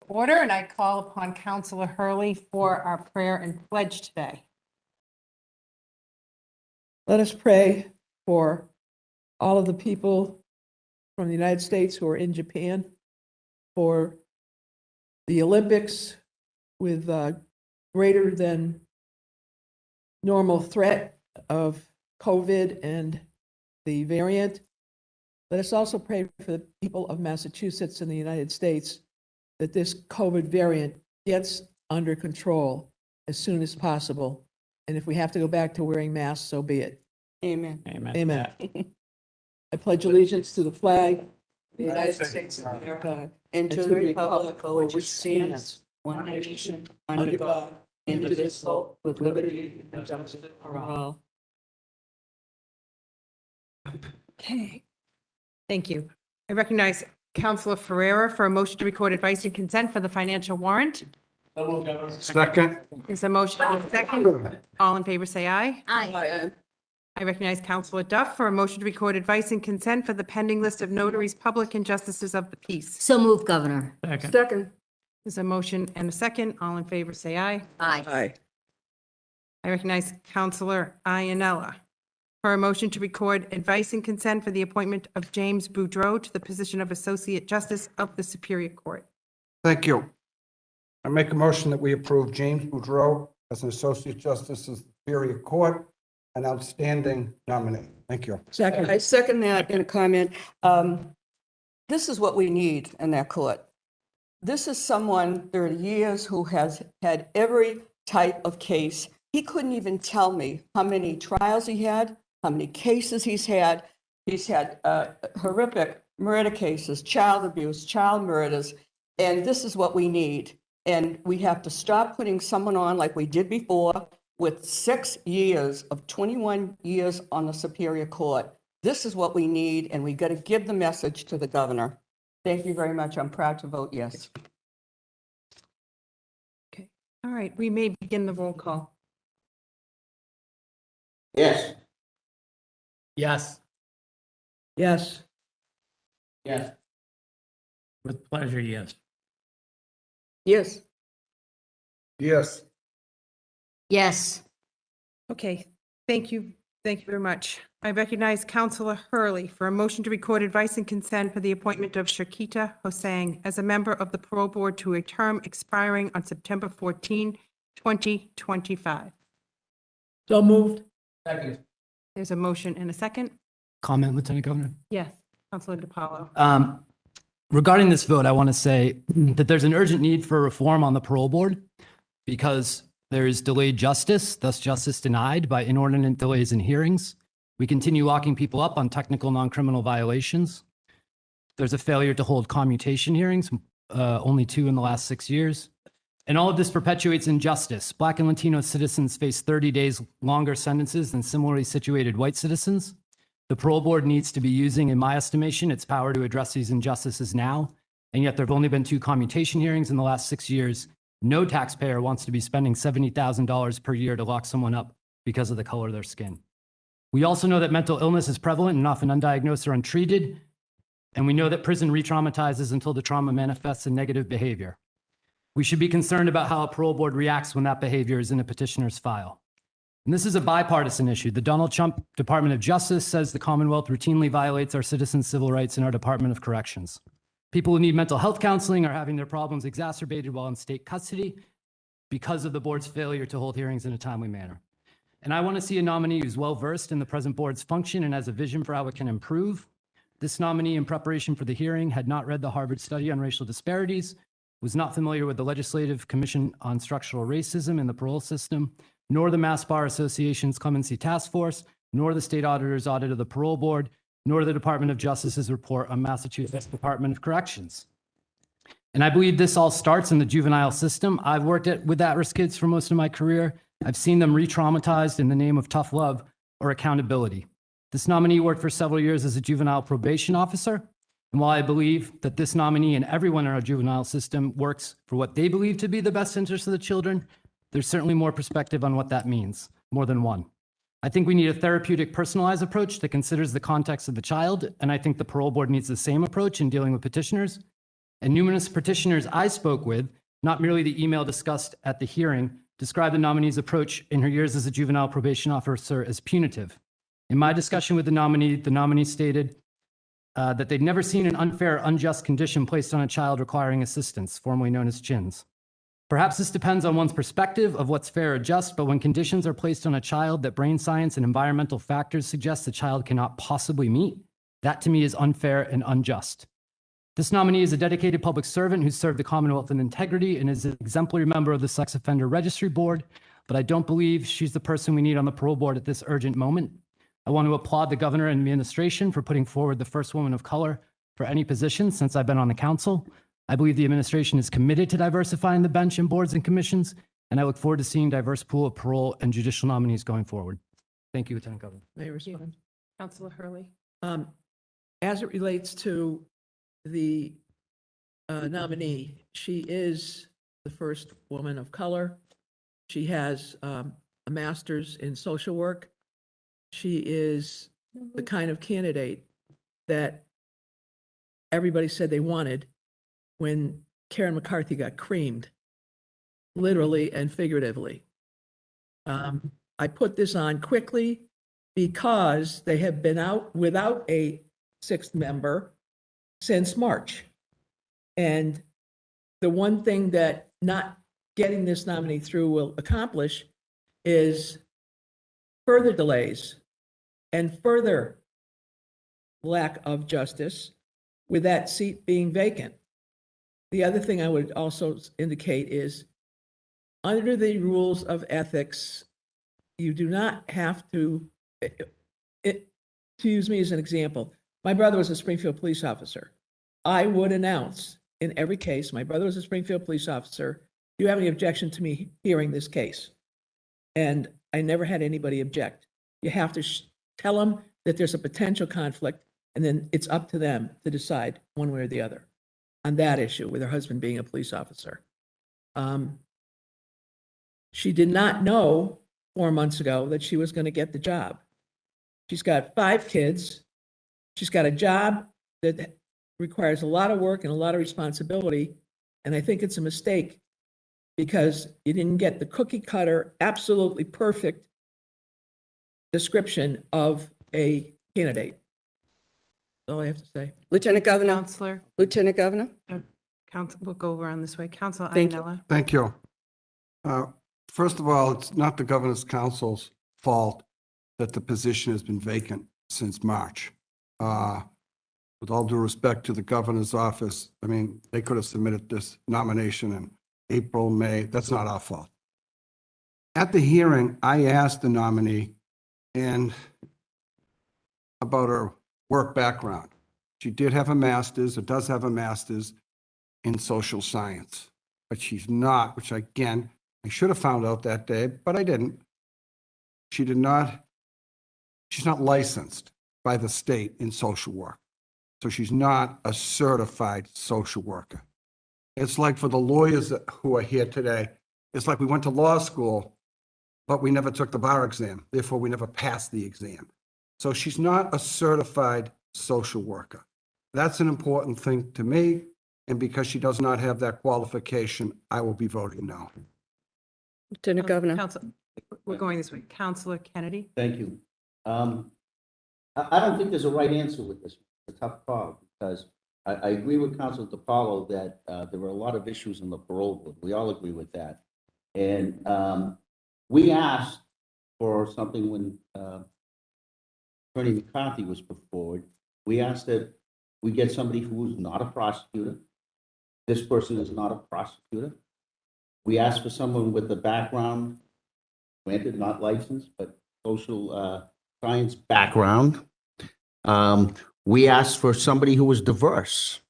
order, and I call upon Councillor Hurley for our prayer and pledge today. Let us pray for all of the people from the United States who are in Japan, for the Olympics with greater than normal threat of COVID and the variant. Let us also pray for the people of Massachusetts and the United States that this COVID variant gets under control as soon as possible. And if we have to go back to wearing masks, so be it. Amen. Amen. I pledge allegiance to the flag of the United States of America And to the republic for which it stands, one nation, under God, indivisible, with liberty and justice for all. Okay. Thank you. I recognize Councillor Ferreira for a motion to record advice and consent for the financial warrant. Second. Is a motion and a second? All in favor, say aye. Aye. I recognize Councillor Duff for a motion to record advice and consent for the pending list of notaries public and justices of the peace. So move, Governor. Second. There's a motion and a second. All in favor, say aye. Aye. Aye. I recognize Councillor Iannella for a motion to record advice and consent for the appointment of James Budreau to the position of Associate Justice of the Superior Court. Thank you. I make a motion that we approve James Budreau as an Associate Justice of the Superior Court, an outstanding nominee. Thank you. Second. I second that in a comment. This is what we need in that court. This is someone, 30 years, who has had every type of case. He couldn't even tell me how many trials he had, how many cases he's had. He's had horrific murder cases, child abuse, child murders, and this is what we need. And we have to stop putting someone on like we did before with 6 years of 21 years on the Superior Court. This is what we need, and we got to give the message to the governor. Thank you very much. I'm proud to vote yes. Okay. All right, we may begin the roll call. Yes. Yes. Yes. Yes. With pleasure, yes. Yes. Yes. Yes. Okay, thank you. Thank you very much. I recognize Councillor Hurley for a motion to record advice and consent for the appointment of Sherquita HoSang as a member of the Parole Board to a term expiring on September 14, 2025. So moved. Second. There's a motion and a second. Comment, Lieutenant Governor. Yes, Councillor DePalo. Regarding this vote, I want to say that there's an urgent need for reform on the parole board because there is delayed justice, thus justice denied by inordinate delays in hearings. We continue locking people up on technical non-criminal violations. There's a failure to hold commutation hearings, only 2 in the last 6 years. And all of this perpetuates injustice. Black and Latino citizens face 30 days longer sentences than similarly situated white citizens. The parole board needs to be using, in my estimation, its power to address these injustices now. And yet there have only been 2 commutation hearings in the last 6 years. No taxpayer wants to be spending $70,000 per year to lock someone up because of the color of their skin. We also know that mental illness is prevalent and often undiagnosed or untreated. And we know that prison re-traumatizes until the trauma manifests in negative behavior. We should be concerned about how a parole board reacts when that behavior is in a petitioner's file. And this is a bipartisan issue. The Donald Trump Department of Justice says the Commonwealth routinely violates our citizens' civil rights in our Department of Corrections. People who need mental health counseling are having their problems exacerbated while in state custody because of the board's failure to hold hearings in a timely manner. And I want to see a nominee who's well-versed in the present board's function and has a vision for how it can improve. This nominee, in preparation for the hearing, had not read the Harvard study on racial disparities, was not familiar with the Legislative Commission on Structural Racism in the parole system, nor the Mass Bar Association's Clemency Task Force, nor the state auditor's audit of the parole board, nor the Department of Justice's report on Massachusetts Department of Corrections. And I believe this all starts in the juvenile system. I've worked with at-risk kids for most of my career. I've seen them re-traumatized in the name of tough love or accountability. This nominee worked for several years as a juvenile probation officer. And while I believe that this nominee and everyone in our juvenile system works for what they believe to be the best interest of the children, there's certainly more perspective on what that means, more than one. I think we need a therapeutic, personalized approach that considers the context of the child, and I think the parole board needs the same approach in dealing with petitioners. and numerous petitioners I spoke with, not merely the email discussed at the hearing, described the nominee's approach in her years as a juvenile probation officer as punitive. In my discussion with the nominee stated that they'd never seen an unfair, unjust condition placed on a child requiring assistance, formerly known as CHINS. Perhaps this depends on one's perspective of what's fair or just, but when conditions are placed on a child that brain science and environmental factors suggest the child cannot possibly meet, that to me is unfair and unjust. This nominee is a dedicated public servant who served the Commonwealth in integrity and is an exemplary member of the Sex Offender Registry Board, but I don't believe she's the person we need on the parole board at this urgent moment. I want to applaud the governor and administration for putting forward the first woman of color for any position since I've been on the council. I believe the administration is committed to diversifying the bench and boards and commissions, and I look forward to seeing a diverse pool of parole and judicial nominees going forward. Thank you, Lieutenant Governor. May I respond? Councillor Hurley. As it relates to the nominee, she is the first woman of color. She has a master's in social work. She is the kind of candidate that everybody said they wanted when Karen McCarthy got creamed, literally and figuratively. I put this on quickly because they have been out without a sixth member since March. And the one thing that not getting this nominee through will accomplish is further delays and further lack of justice with that seat being vacant. The other thing I would also indicate is under the rules of ethics, you do not have to use me as an example. My brother was a Springfield police officer. I would announce in every case, my brother was a Springfield police officer. Do you have any objection to me hearing this case? And I never had anybody object. You have to tell them that there's a potential conflict, and then it's up to them to decide one way or the other on that issue with her husband being a police officer. She did not know 4 months ago that she was going to get the job. She's got 5 kids. She's got a job that requires a lot of work and a lot of responsibility. And I think it's a mistake because you didn't get the cookie cutter, absolutely perfect description of a candidate. That's all I have to say. Lieutenant Governor, Councillor, Lieutenant Governor. we'll go around this way. Councillor Thank you. Iannella. Thank you. First of all, it's not the governor's council's fault that the position has been vacant since March. With all due respect to the governor's office, I mean, they could have submitted this nomination in April, May. That's not our fault. At the hearing, I asked the nominee about her work background. She did have a master's, or does have a master's in social science, but she's not, which again, I should have found out that day, but I didn't. She's not licensed by the state in social work. So she's not a certified social worker. It's like for the lawyers who are here today, it's like we went to law school, but we never took the bar exam. Therefore, we never passed the exam. So she's not a certified social worker. That's an important thing to me. And because she does not have that qualification, I will be voting no. Lieutenant Governor. We're going this way. Councillor Kennedy. Thank you. I don't think there's a right answer with this. It's a tough call because I agree with Councilor DePalo that there were a lot of issues in the parole board. We all agree with that. And we asked for something when Attorney McCarthy was put forward. We asked that we get somebody who is not a prosecutor. This person is not a prosecutor. We asked for someone with a background, granted not licensed, but social science background. We asked for somebody who was diverse.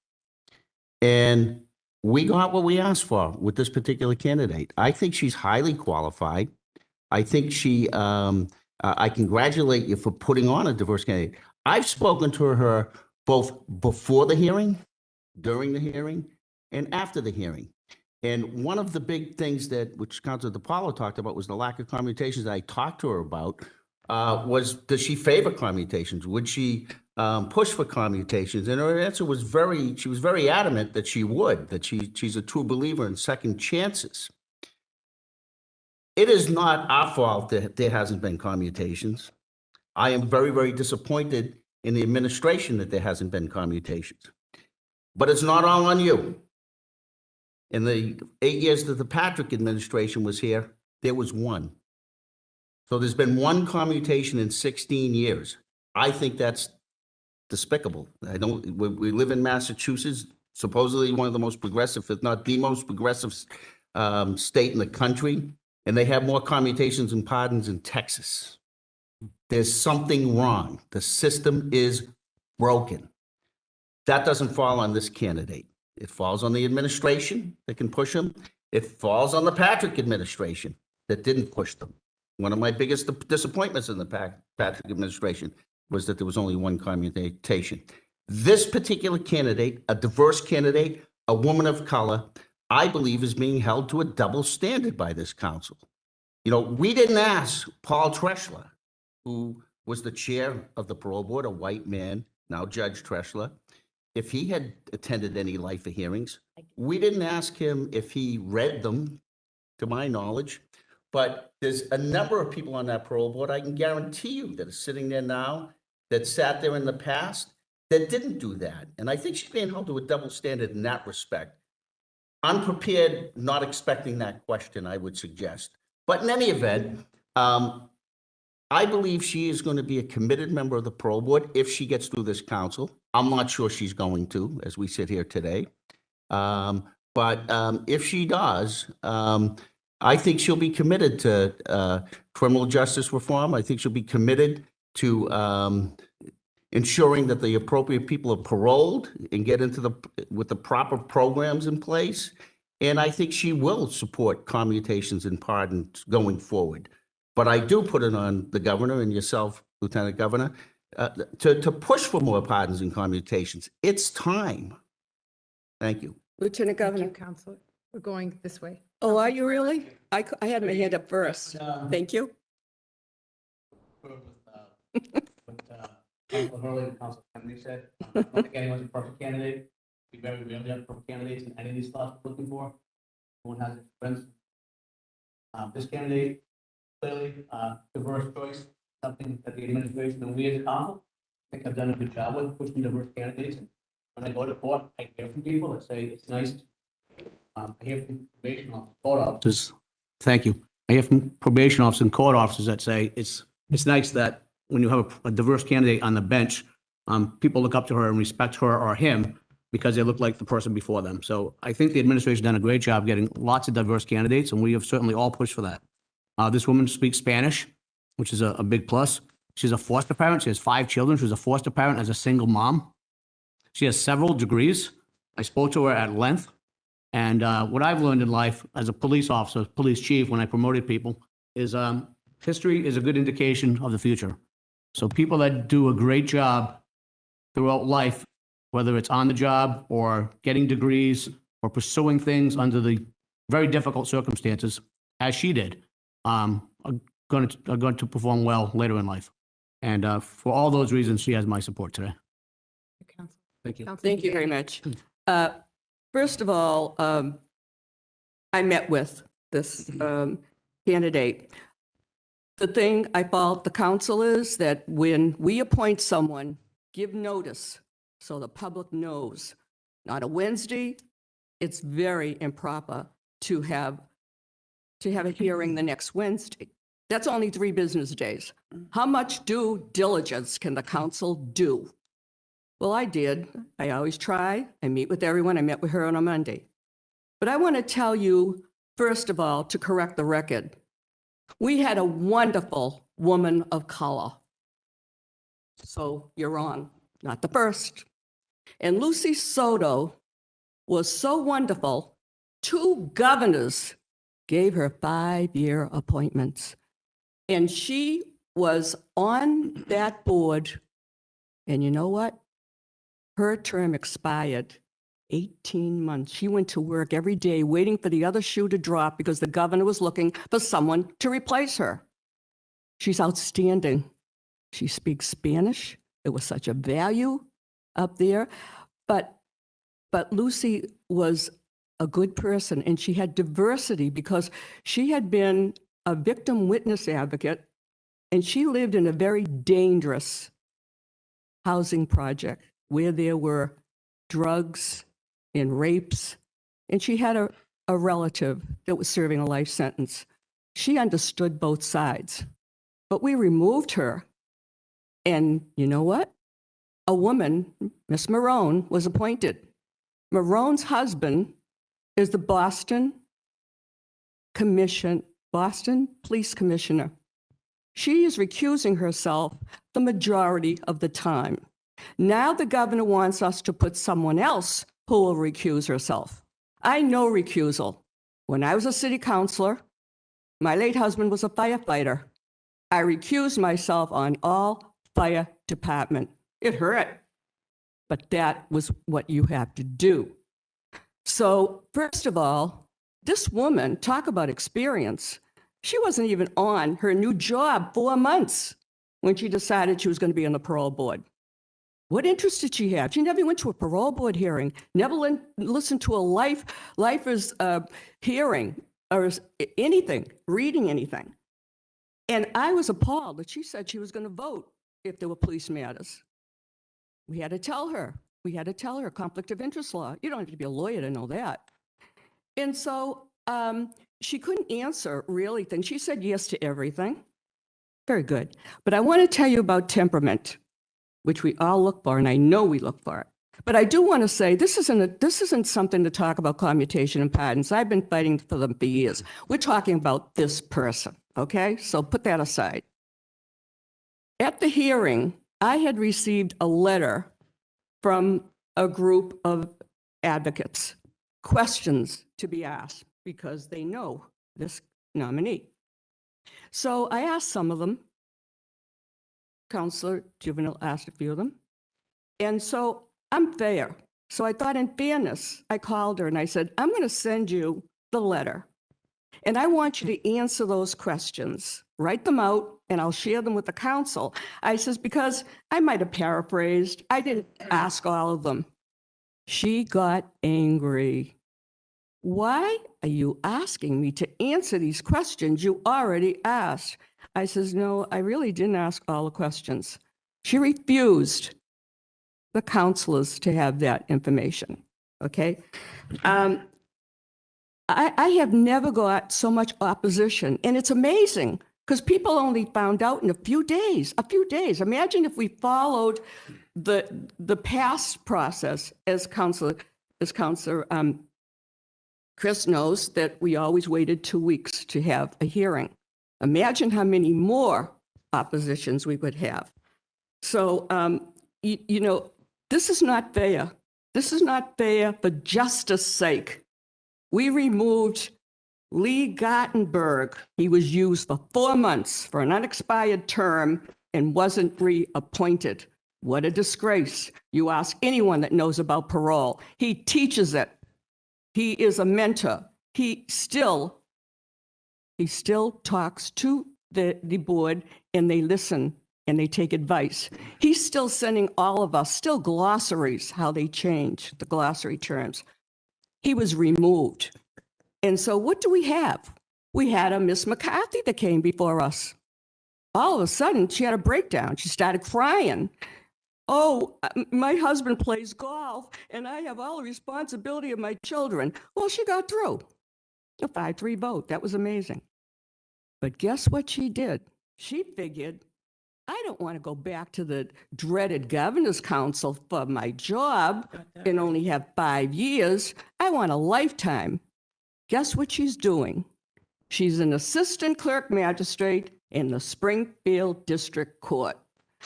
And we got what we asked for with this particular candidate. I think she's highly qualified. I think I congratulate you for putting on a diverse candidate. I've spoken to her both before the hearing, during the hearing, and after the hearing. And one of the big things which Councilor DePalo talked about was the lack of commutations that I talked to her about was, does she favor commutations? Would she push for commutations, and her answer was she was very adamant that she would, that she's a true believer in second chances. It is not our fault that there hasn't been commutations. I am very, very disappointed in the administration that there hasn't been commutations. But it's not all on you. In the 8 years that the Patrick administration was here, there was one. So there's been one commutation in 16 years. I think that's despicable. We live in Massachusetts, supposedly one of the most progressive, if not the most progressive state in the country, and they have more commutations and pardons in Texas. There's something wrong. The system is broken. That doesn't fall on this candidate. It falls on the administration that can push them. It falls on the Patrick administration that didn't push them. One of my biggest disappointments in the Patrick administration was that there was only one commutation. This particular candidate, a diverse candidate, a woman of color, I believe is being held to a double standard by this council. You know, we didn't ask Paul Treschler, who was the chair of the Parole Board, a white man, now Judge Treschler, if he had attended any LIFA hearings. We didn't ask him if he read them, to my knowledge. But there's a number of people on that Parole Board, I can guarantee you, that are sitting there now, that sat there in the past, that didn't do that. And I think she's being held to a double standard in that respect. Unprepared, not expecting that question, I would suggest. But in any event, I believe she is going to be a committed member of the Parole Board if she gets through this council. I'm not sure she's going to, as we sit here today. But if she does, I think she'll be committed to criminal justice reform. I think she'll be committed to ensuring that the appropriate people are paroled and get into with the proper programs in place. And I think she will support commutations and pardons going forward. But I do put it on the governor and yourself, Lieutenant Governor, to push for more pardons and commutations. It's time. Thank you. Lieutenant Thank you, Governor. Counselor. We're going this way. Oh, are you really? I had my hand up first. Thank you. Council Hurley and Council Kennedy said, I don't think anyone's a perfect candidate. We very rarely have perfect candidates in any of these spots we're looking for. Everyone has friends. This candidate, clearly, diverse choice, something that the administration and we as a council, I think have done a good job with pushing diverse candidates. When I go to court, I hear from people that say it's nice. I hear from probation officers, court officers. Thank you. I hear from probation officers and court officers that say it's nice that when you have a diverse candidate on the bench, people look up to her and respect her or him because they look like the person before them. So I think the administration done a great job getting lots of diverse candidates, and we have certainly all pushed for that. This woman speaks Spanish, which is a big plus. She's a foster parent. She has 5 children. She's a foster parent as a single mom. She has several degrees. I spoke to her at length. And what I've learned in life as a police officer, police chief, when I promoted people, is history is a good indication of the future. So people that do a great job throughout life, whether it's on the job or getting degrees or pursuing things under the very difficult circumstances, as she did, are going to perform well later in life. And for all those reasons, she has my support today. Counselor. Thank you. Thank you very much. First of all, I met with this candidate. The thing I fault the council is that when we appoint someone, give notice so the public knows. Not a Wednesday, it's very improper to have a hearing the next Wednesday. That's only 3 business days. How much due diligence can the council do? Well, I did. I always try. I meet with everyone. I met with her on a Monday. But I want to tell you, first of all, to correct the record, we had a wonderful woman of color. So you're wrong, not the first. And Lucy Soto was so wonderful, 2 governors gave her 5-year appointments. And she was on that board. And you know what? Her term expired 18 months. She went to work every day waiting for the other shoe to drop because the governor was looking for someone to replace her. She's outstanding. She speaks Spanish It was such a value up there. But Lucy was a good person, and she had diversity because she had been a victim witness advocate, and she lived in a very dangerous housing project where there were drugs and rapes, and she had a relative that was serving a life sentence. She understood both sides, but we removed her. And you know what? A woman, Miss Marone, was appointed. Marone's husband is the Boston Police Commissioner. She is recusing herself the majority of the time. Now the governor wants us to put someone else who will recuse herself. I know recusal. When I was a city councilor, my late husband was a firefighter. I recused myself on all fire department. It hurt, but that was what you have to do. So first of all, this woman, talk about experience. She wasn't even on her new job 4 months when she decided she was going to be on the parole board. What interest did she have? She never went to a parole board hearing, never listened to a lifer's hearing or anything, reading anything. And I was appalled that she said she was going to vote if there were police matters. We had to tell her. Conflict of interest law. You don't have to be a lawyer to know that. And so she couldn't answer really things. She said yes to everything. Very good. But I want to tell you about temperament, which we all look for, and I know we look for it. But I do want to say this isn't something to talk about commutation and pardons. I've been fighting for them for years. We're talking about this person, okay? So put that aside. At the hearing, I had received a letter from a group of advocates, questions to be asked because they know this nominee. So I asked some of them. Councillor Jubinville asked a few of them. And so I'm fair. So I thought in fairness, I called her and I said, I'm going to send you the letter. And I want you to answer those questions. Write them out and I'll share them with the council. I says, because I might have paraphrased. I didn't ask all of them. She got angry. Why are you asking me to answer these questions you already asked? I says, no, I really didn't ask all the questions. She refused the councilors to have that information, okay? I have never got so much opposition, and it's amazing because people only found out in a few days. Imagine if we followed the past process as Councilor Chris knows that we always waited 2 weeks to have a hearing. Imagine how many more oppositions we would have. So, you know, this is not fair. This is not fair for justice sake. We removed Lee Gottenberg. He was used for 4 months for an unexpired term and wasn't reappointed. What a disgrace. You ask anyone that knows about parole. He teaches it. He is a mentor. He still talks to the board and they listen and they take advice. He's still sending all of us, still glossaries, how they change the glossary terms. He was removed. And so what do we have? We had a Miss McCarthy that came before us. All of a sudden, she had a breakdown. She started crying. Oh, my husband plays golf and I have all the responsibility of my children. Well, she got through. A 5-3 vote. That was amazing. But guess what she did? She figured, I don't want to go back to the dreaded governor's council for my job and only have 5 years. I want a lifetime. Guess what she's doing? She's an assistant clerk magistrate in the Springfield District Court.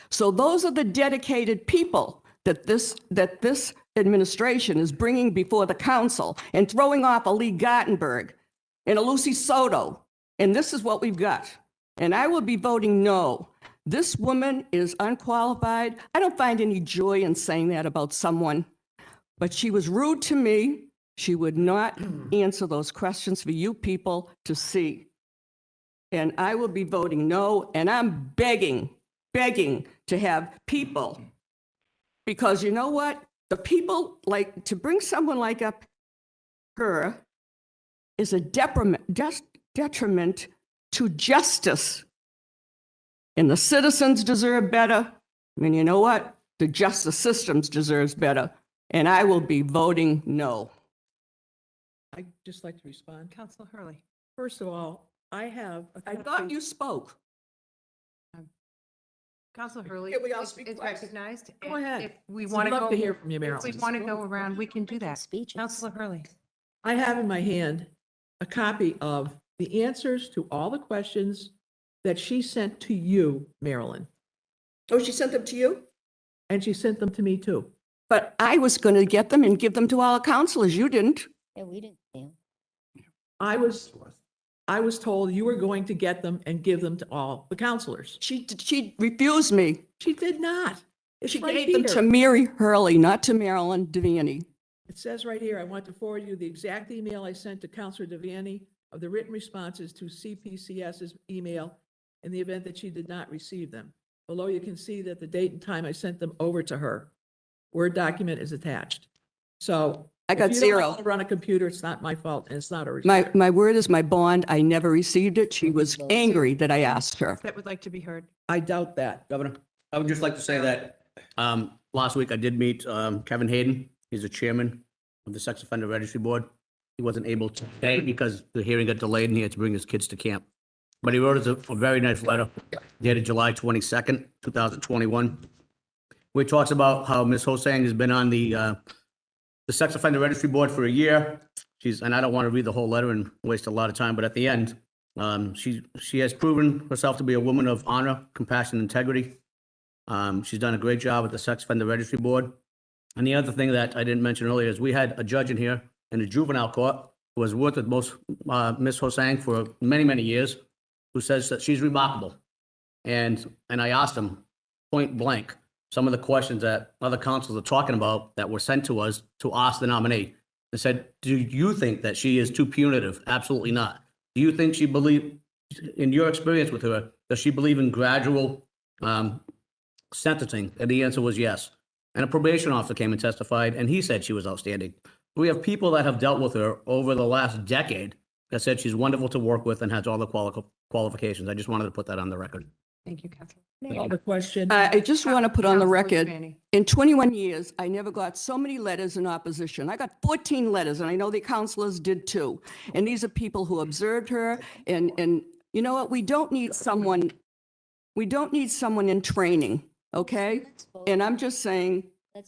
So those are the dedicated people that this administration is bringing before the council and throwing off a Lee Gottenberg and a Lucy Soto. And this is what we've got. And I will be voting no. This woman is unqualified. I don't find any joy in saying that about someone, but she was rude to me. She would not answer those questions for you people to see. And I will be voting no, and I'm begging begging to have people. Because you know what? The people, like, to bring someone like up her is a detriment to justice. And the citizens deserve better. And you know what? The justice systems deserves better. And I will be voting no. I'd just like to respond. Councilor Hurley. First of all, I have. I thought you spoke. Councilor Hurley Can we all is speak is twice? recognized. Go ahead. If we I'd want to love go, to hear from you, if Marilyn. we want to go around, we can do that. Speeches. Councilor Hurley. I have in my hand a copy of the answers to all the questions that she sent to you, Marilyn. Oh, she sent them to you? And she sent them to me too. But I was going to get them and give them to all the councilors. You didn't. Yeah, we didn't see 'em. I was told you were going to get them and give them to all the counselors. She refused me. She did not. It's She right gave them here. to Mary Hurley, not to Marilyn Devaney. It says right here, I want to forward you the exact email I sent to Counselor Devaney of the written responses to CPCS's email in the event that she did not receive them. Below, you can see that the date and time I sent them over to her. Word document is attached. So. I got if you don't know zero. how to run a computer, it's not my fault, and it's not a response. My word is my bond. I never received it. She was angry that I asked her. That would like to be heard. I doubt that. Governor, I would just like to say that last week I did meet Kevin Hayden. He's the chairman of the Sex Offender Registry Board. He wasn't able to stay because the hearing got delayed and he had to bring his kids to camp. But he wrote us a very nice letter dated July 22nd, 2021, where he talks about how Ms. HoSang has been on the Sex Offender Registry Board for a year. And I don't want to read the whole letter and waste a lot of time, but at the end, she has proven herself to be a woman of honor, compassion, and integrity. She's done a great job at the Sex Offender Registry Board. And the other thing that I didn't mention earlier is we had a judge in here in the juvenile court who has worked with Ms. HoSang for many, many years, who says that she's remarkable. And I asked him point blank some of the questions that other councils are talking about that were sent to us to ask the nominee. I said, do you think that she is too punitive? Absolutely not. Do you think she believe, in your experience with her, does she believe in gradual sentencing? And the answer was yes. And a probation officer came and testified, and he said she was outstanding. We have people that have dealt with her over the last decade that said she's wonderful to work with and has all the qualifications. I just wanted to put that on the record. Thank you, Councilor. Other question? I just want to put on the Councilor record, Devaney. in 21 years, I never got so many letters in opposition. I got 14 letters, and I know the councilors did too. And these are people who observed her, and you know what? We don't need someone in training, okay? And I'm just saying,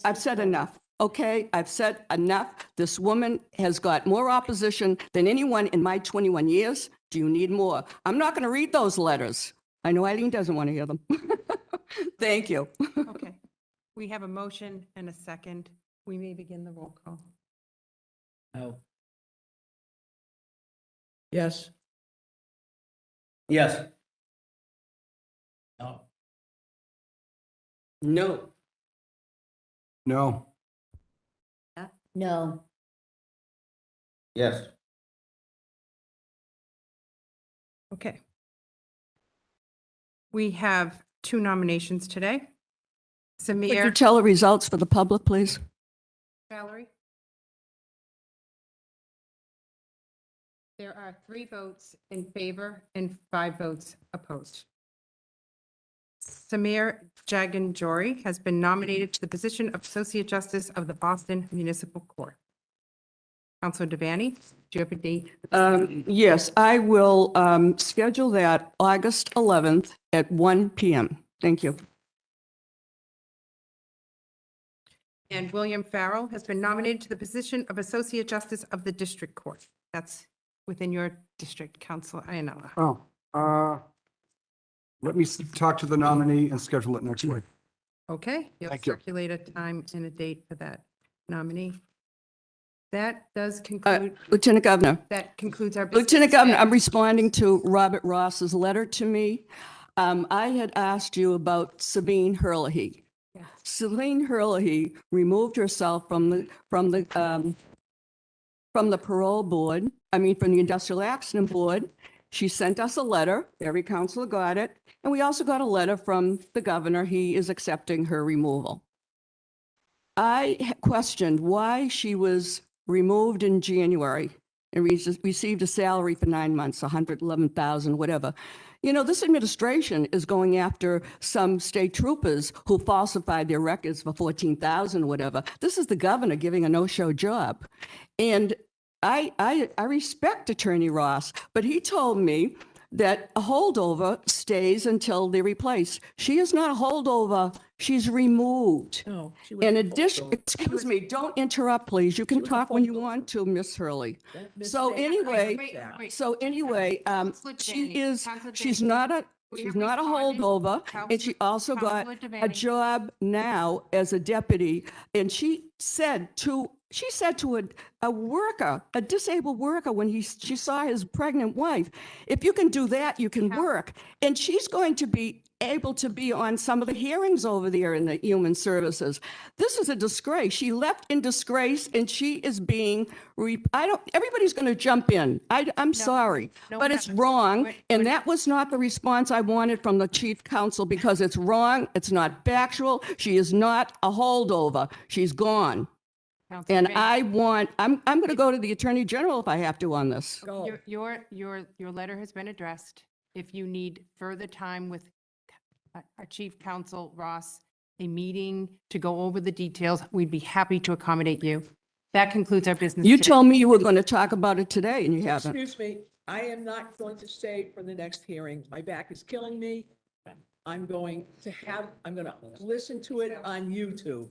I've said enough, okay? I've said enough. This woman has got more opposition than anyone in my 21 years. Do you need more? I'm not going to read those letters. I know Eileen doesn't want to hear them. Thank you. Okay. We have a motion and a second. We may begin the roll call. No. Yes. Yes. No. No. No. No. Yes. Okay. We have two nominations today. Could you Samir, tell the results for the public, please? Valerie. There are 3 votes in favor and 5 votes opposed. Samir Jaganjori has been nominated to the position of Associate Justice of the Boston Municipal Court. Councilor Devaney, do you have a date? Yes, I will schedule that August 11th at 1 p.m. Thank you. And William Farrell has been nominated to the position of Associate Justice of the District Court. That's within your district, Councilor Iannella. Oh, let me talk to the nominee and schedule it next week. Okay, you'll Thank you. circulate a time and a date for that nominee. That does conclude, Lieutenant Governor. that concludes our business. Lieutenant Governor, today. I'm responding to Robert Ross's letter to me. I had asked you about Sabine Hurley. Yes. Sabine Hurley removed herself from the Parole Board, from the Industrial Accident Board. She sent us a letter. Every councilor got it. And we also got a letter from the governor. He is accepting her removal. I questioned why she was removed in January and received a salary for 9 months, 111,000, whatever. You know, this administration is going after some state troopers who falsified their records for 14,000, whatever. This is the governor giving a no-show job. And I respect Attorney Ross, but he told me that a holdover stays until they're replaced. She is not a holdover. She's removed. No, she was In a addition, holdover. excuse me, don't interrupt, please. You can was a talk when you holdover. want to, Miss Hurley. That So mistake- anyway, Wait, so anyway, Counselor she Devaney, is, Counselor she's Devaney. not a, We she's have not a responded. holdover. And she also got Counselor a Devaney. job now as a deputy. And she said to a worker, a disabled worker, when she saw his pregnant wife, if you can do that, you can work. And she's going to be able to be on some of the hearings over there in the Human Services. This is a disgrace. She left in disgrace and she is being, everybody's going to jump in. I'm sorry, no, but we're it's not. wrong. We're And not. that was not the response I wanted from the chief counsel because it's wrong. It's not factual. She is not a holdover. She's gone. Counselor And Devaney. I'm going to go to the Attorney General if I have to on this. Go. Your letter has been addressed. If you need further time with our Chief Counsel Ross, a meeting to go over the details, we'd be happy to accommodate you. That concludes our business You today. told me you were going to talk about it today and you haven't. Excuse me, I am not going to stay for the next hearing. My back is killing me. I'm going to listen to it on YouTube.